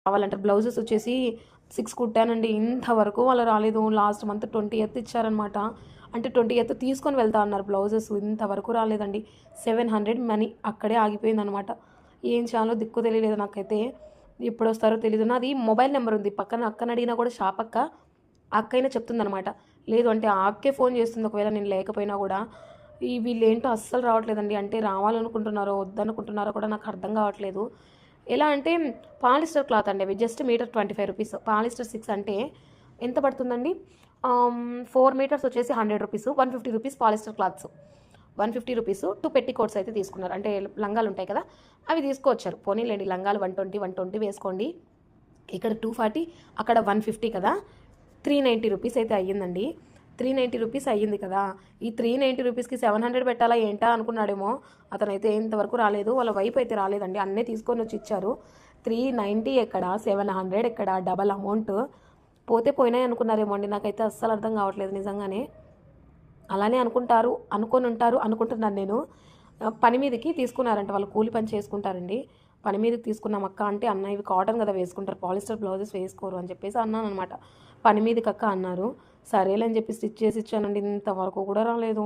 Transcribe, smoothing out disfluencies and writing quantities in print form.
కావాలంటారు. బ్లౌజెస్ వచ్చేసి 6 కుట్టానండి. ఇంతవరకు వాళ్ళు రాలేదు. లాస్ట్ మంత్ 20th ఇచ్చారనమాట. అంటే 20th తీసుకొని వెళ్తా అన్నారు బ్లౌజెస్. ఇంతవరకు రాలేదండి. 700 మనీ అక్కడే ఆగిపోయిందనమాట. ఏం చేయాలో దిక్కు తెలియలేదు నాకైతే. ఎప్పుడొస్తారో తెలీదు. నాది మొబైల్ నెంబర్ ఉంది. పక్కన అక్కని అడిగినా కూడా షాప్ అక్క, అక్కయినా చెప్తుందనమాట. లేదు అంటే ఆ అక్కే ఫోన్ చేస్తుంది ఒకవేళ నేను లేకపోయినా కూడా. వీళ్ళేంటో అస్సలు రావట్లేదండి. అంటే రావాలనుకుంటున్నారో వద్దనుకుంటున్నారో కూడా నాకు అర్థం కావట్లేదు. ఎలా అంటే పాలిస్టర్ క్లాత్ అండి అవి. Just metre 25 rupees. పాలిస్టర్ 6 అంటే ఎంత పడుతుందండి? 4 మీటర్స్ వచ్చేసి 100 rupees. 150 rupees polyester clothes. 150 rupees 2 పెట్టి కోట్స్ అయితే తీసుకున్నారు. అంటే లంగాలు ఉంటాయి కదా, అవి తీసుకొచ్చారు. పోనీలేండి, లంగాలు 120 వేసుకోండి. ఇక్కడ 240, అక్కడ 150 కదా, 390 రూపీస్ అయితే అయ్యిందండి. 390 రూపీస్ అయ్యింది కదా. ఈ 390 రూపీస్కి 700 పెట్టాలా ఏంటా అనుకున్నాడేమో. అతనైతే ఇంతవరకు రాలేదు. వాళ్ళ వైపు అయితే రాలేదండి. అన్నీ తీసుకొని వచ్చి ఇచ్చారు. 390 ఎక్కడ, 700 ఎక్కడ, డబల్ అమౌంట్. పోతే పోయినాయి అనుకున్నారేమో అండి. నాకైతే అస్సలు అర్థం కావట్లేదు నిజంగానే. అలానే అనుకొని ఉంటారు అనుకుంటున్నాను నేను. పని మీదకి తీసుకున్నారంట. వాళ్ళు కూలి పని చేసుకుంటారండి. పని మీదకి తీసుకున్నాం అక్క అంటే, అన్న ఇవి కాటన్ కదా వేసుకుంటారు, పాలిస్టర్ బ్లౌజెస్ వేసుకోరు అని చెప్పేసి అన్నాను అనమాట. పని మీదకి అక్క అన్నారు. సరేలే అని చెప్పి స్టిచ్ చేసి ఇచ్చానండి. ఇంతవరకు కూడా రాలేదు.